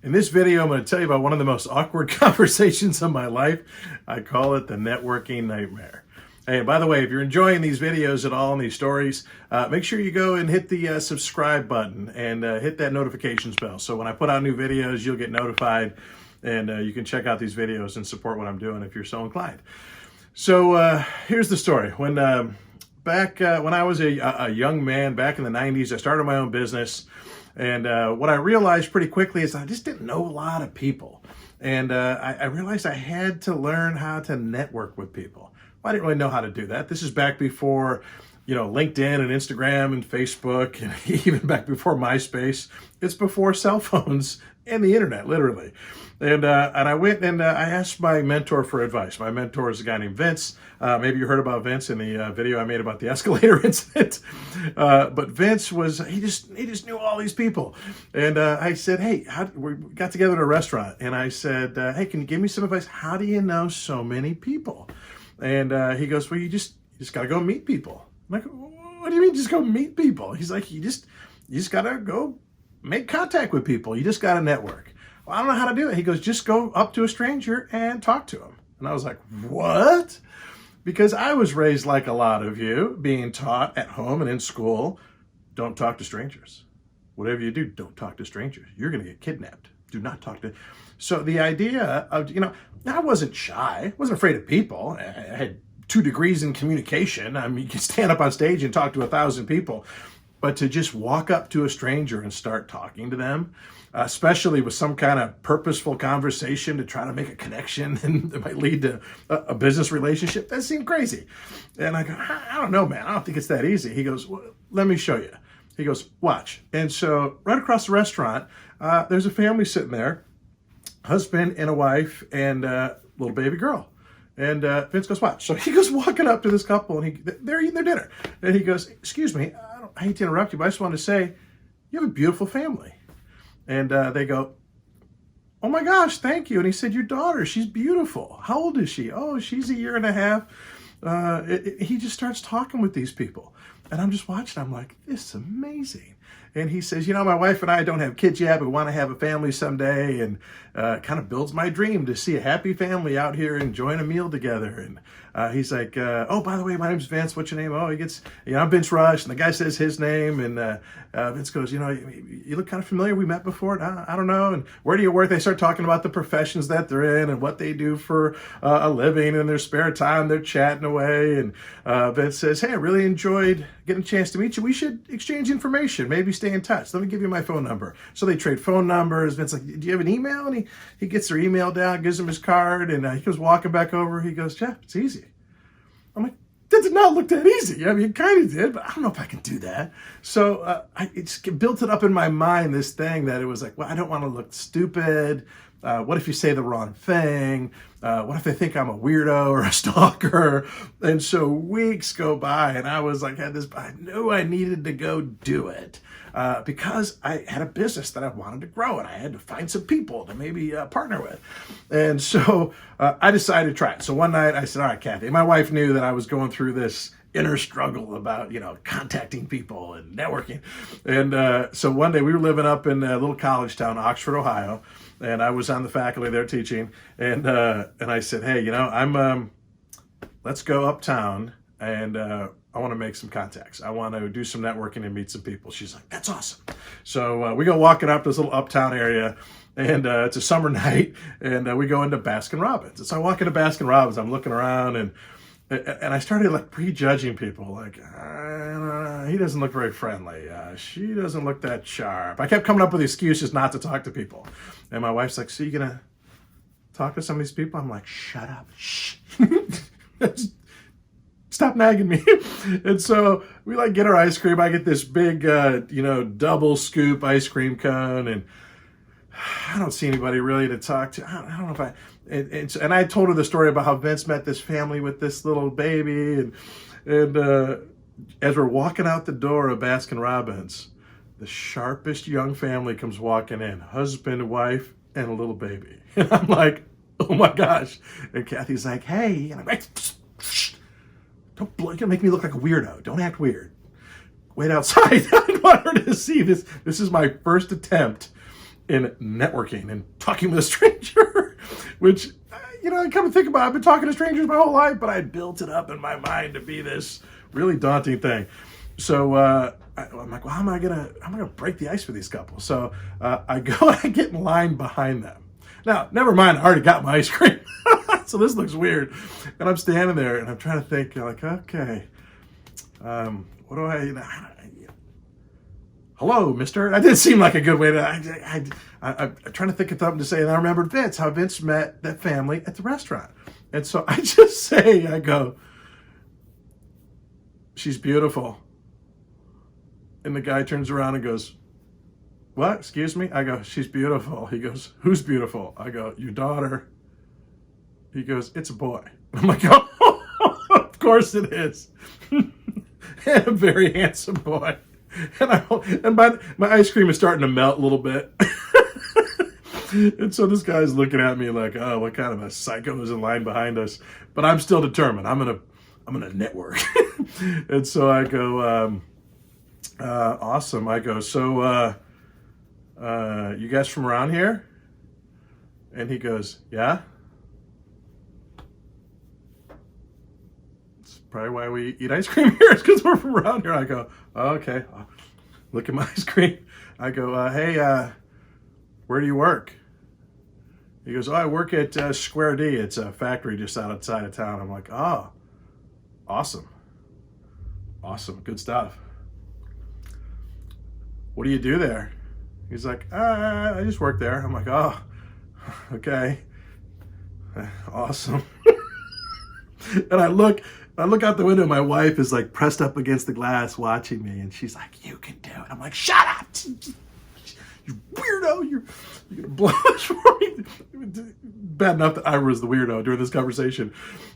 In this video, I'm going to tell you about one of the most awkward conversations of my life. I call it the networking nightmare. Hey, by the way, if you're enjoying these videos at all and these stories, make sure you go and hit the subscribe button and hit that notifications bell. So when I put out new videos, you'll get notified and you can check out these videos and support what I'm doing if you're so inclined. So here's the story. When I was a young man back in the 90s, I started my own business. And what I realized pretty quickly is I just didn't know a lot of people. And I realized I had to learn how to network with people. Well, I didn't really know how to do that. This is back before, LinkedIn and Instagram and Facebook, and even back before MySpace. It's before cell phones and the internet, literally. And I went and I asked my mentor for advice. My mentor is a guy named Vince. Maybe you heard about Vince in the video I made about the escalator incident. But Vince he just knew all these people. And I said, hey, we got together at a restaurant. And I said, hey, can you give me some advice? How do you know so many people? And he goes, well, you just got to go meet people. I'm like, what do you mean just go meet people? He's like, you just got to go make contact with people. You just got to network. Well, I don't know how to do it. He goes, just go up to a stranger and talk to him. And I was like, what? Because I was raised like a lot of you, being taught at home and in school, don't talk to strangers. Whatever you do, don't talk to strangers. You're going to get kidnapped. Do not talk to. So the idea of, I wasn't shy. I wasn't afraid of people. I had 2 degrees in communication. I mean, you can stand up on stage and talk to 1,000 people. But to just walk up to a stranger and start talking to them, especially with some kind of purposeful conversation to try to make a connection and that might lead to a business relationship, that seemed crazy. And I go, I don't know, man. I don't think it's that easy. He goes, well, let me show you. He goes, watch. And so right across the restaurant, there's a family sitting there, husband and a wife and a little baby girl. And Vince goes, watch. So he goes walking up to this couple and they're eating their dinner. And he goes, excuse me, I hate to interrupt you, but I just wanted to say, you have a beautiful family. And they go, oh my gosh, thank you. And he said, your daughter, she's beautiful. How old is she? Oh, she's 1.5 years. He just starts talking with these people. And I'm just watching. I'm like, this is amazing. And he says, my wife and I don't have kids yet, but we want to have a family someday. And kind of builds my dream to see a happy family out here enjoying a meal together. And he's like, oh, by the way, my name's Vince. What's your name? Oh, he gets, I'm Vince Rush. And the guy says his name. And Vince goes, you look kind of familiar. We met before. I don't know. And where do you work? They start talking about the professions that they're in and what they do for a living. And their spare time, they're chatting away. And Vince says, hey, I really enjoyed getting a chance to meet you. We should exchange information. Maybe stay in touch. Let me give you my phone number. So they trade phone numbers. Vince's like, do you have an email? And he gets their email down, gives him his card, and he goes walking back over. He goes, yeah, it's easy. I'm like, that did not look that easy. I mean, it kind of did, but I don't know if I can do that. So it built it up in my mind, this thing that it was like, well, I don't want to look stupid. What if you say the wrong thing? What if they think I'm a weirdo or a stalker? And so weeks go by and I was like, I knew I needed to go do it because I had a business that I wanted to grow and I had to find some people to maybe partner with. And so I decided to try it. So one night I said, all right, Kathy, my wife knew that I was going through this inner struggle about, contacting people and networking. And so one day we were living up in a little college town, Oxford, Ohio. And I was on the faculty there teaching, and I said, hey, let's go uptown, and I want to make some contacts. I want to do some networking and meet some people. She's like, that's awesome. So we go walking up this little uptown area, and it's a summer night, and we go into Baskin Robbins. And so I walk into Baskin Robbins. I'm looking around, and I started like prejudging people, like, he doesn't look very friendly. She doesn't look that sharp. I kept coming up with excuses not to talk to people. And my wife's like, so you gonna talk to some of these people? I'm like, shut up. Shh. Stop nagging me. And so we get our ice cream. I get this big, double scoop ice cream cone, and I don't see anybody really to talk to. I don't know if and I told her the story about how Vince met this family with this little baby, and as we're walking out the door of Baskin Robbins, the sharpest young family comes walking in, husband, wife, and a little baby. And I'm like, oh my gosh. And Kathy's like, hey, and I'm like, don't make me look like a weirdo. Don't act weird. Wait outside. I want her to see this. This is my first attempt in networking and talking with a stranger, which, I come to think about it, I've been talking to strangers my whole life, but I built it up in my mind to be this really daunting thing. So I'm like, well, how am I gonna break the ice with these couples? So I go and I get in line behind them. Now, never mind, I already got my ice cream. So this looks weird. And I'm standing there and I'm trying to think, like, okay, what do hello, mister. That didn't seem like a good way to, I'm trying to think of something to say. And I remembered how Vince met that family at the restaurant. And so I just say, I go, she's beautiful. And the guy turns around and goes, what? Excuse me? I go, she's beautiful. He goes, who's beautiful? I go, your daughter. He goes, it's a boy. I'm like, oh, of course it is. And a very handsome boy. And my ice cream is starting to melt a little bit. And so this guy's looking at me like, oh, what kind of a psycho is in line behind us? But I'm still determined. I'm gonna network. And so I go, awesome. I go, so you guys from around here? And he goes, yeah. It's probably why we eat ice cream here. It's because we're from around here. I go, oh, okay. Look at my ice cream. I go, hey, where do you work? He goes, oh, I work at Square D. It's a factory just outside of town. I'm like, oh, awesome. Awesome. Good stuff. What do you do there? He's like, I just work there. I'm like, oh, okay. Awesome. And I look out the window. My wife is like pressed up against the glass watching me. And she's like, you can do it. I'm like, shut up. You weirdo. You're going to blow us for me. Bad enough that I was the weirdo during this conversation.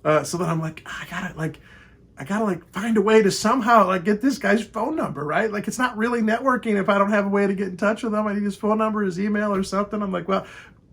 So then I'm like, I gotta find a way to somehow get this guy's phone number, right? Like, it's not really networking if I don't have a way to get in touch with him. I need his phone number, his email or something. I'm like, well,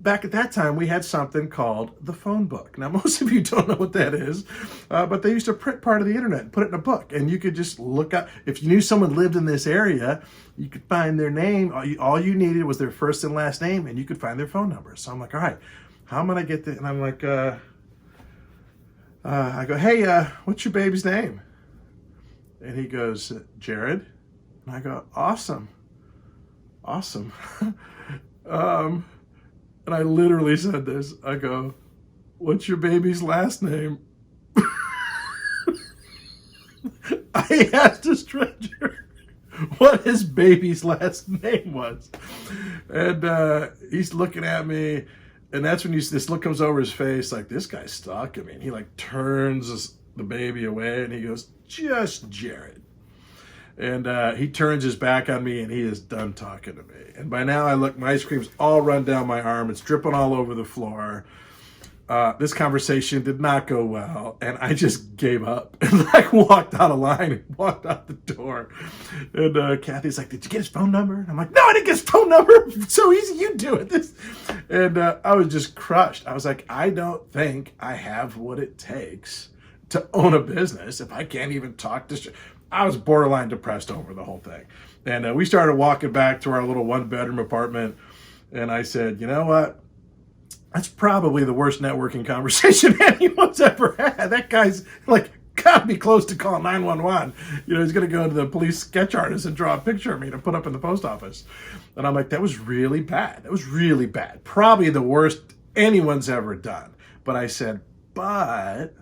back at that time, we had something called the phone book. Now, most of you don't know what that is, but they used to print part of the internet and put it in a book. And you could just look up, if you knew someone lived in this area, you could find their name. All you needed was their first and last name, and you could find their phone number. So I'm like, all right, how am I going to get that? And I'm like, I go, hey, what's your baby's name? And he goes, Jared. And I go, awesome. And I literally said this. I go, what's your baby's last name? I asked a stranger what his baby's last name was. And he's looking at me. And that's when this look comes over his face, like, this guy's stalking me. And he turns the baby away and he goes, just Jared. And he turns his back on me and he is done talking to me. And by now my ice cream's all run down my arm. It's dripping all over the floor. This conversation did not go well. And I just gave up and walked out of line and walked out the door. And Kathy's like, did you get his phone number? And I'm like, no, I didn't get his phone number. It's so easy. You do it. And I was just crushed. I was like, I don't think I have what it takes to own a business if I can't even talk to... I was borderline depressed over the whole thing. And we started walking back to our little one-bedroom apartment. And I said, you know what? That's probably the worst networking conversation anyone's ever had. That guy's gotta be close to calling 911. He's gonna go to the police sketch artist and draw a picture of me to put up in the post office. And I'm like, that was really bad. That was really bad. Probably the worst anyone's ever done. But I said, but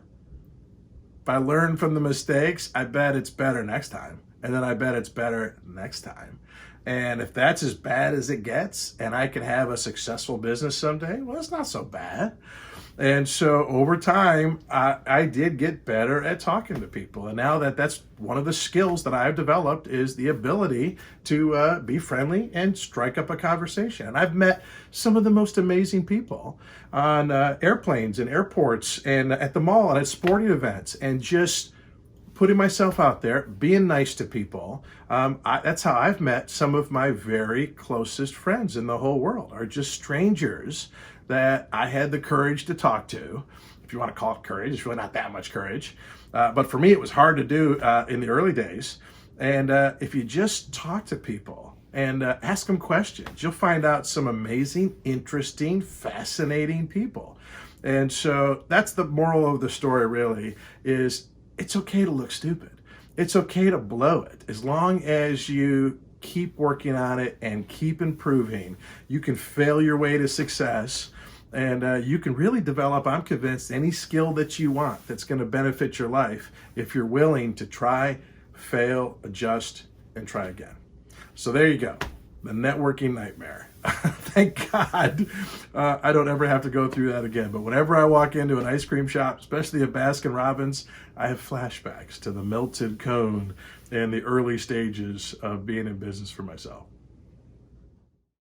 if I learn from the mistakes, I bet it's better next time. And then I bet it's better next time. And if that's as bad as it gets and I can have a successful business someday, well, it's not so bad. And so over time, I did get better at talking to people. And now that's one of the skills that I've developed is the ability to be friendly and strike up a conversation. And I've met some of the most amazing people on airplanes and airports and at the mall and at sporting events and just putting myself out there, being nice to people. That's how I've met some of my very closest friends in the whole world, are just strangers that I had the courage to talk to. If you want to call it courage, it's really not that much courage. But for me, it was hard to do in the early days. And if you just talk to people and ask them questions. You'll find out some amazing, interesting, fascinating people. And so that's the moral of the story, really, is it's okay to look stupid. It's okay to blow it. As long as you keep working on it and keep improving, you can fail your way to success. And you can really develop, I'm convinced, any skill that you want that's going to benefit your life if you're willing to try, fail, adjust, and try again. So there you go. The networking nightmare. Thank God I don't ever have to go through that again. But whenever I walk into an ice cream shop, especially at Baskin Robbins, I have flashbacks to the melted cone and the early stages of being in business for myself.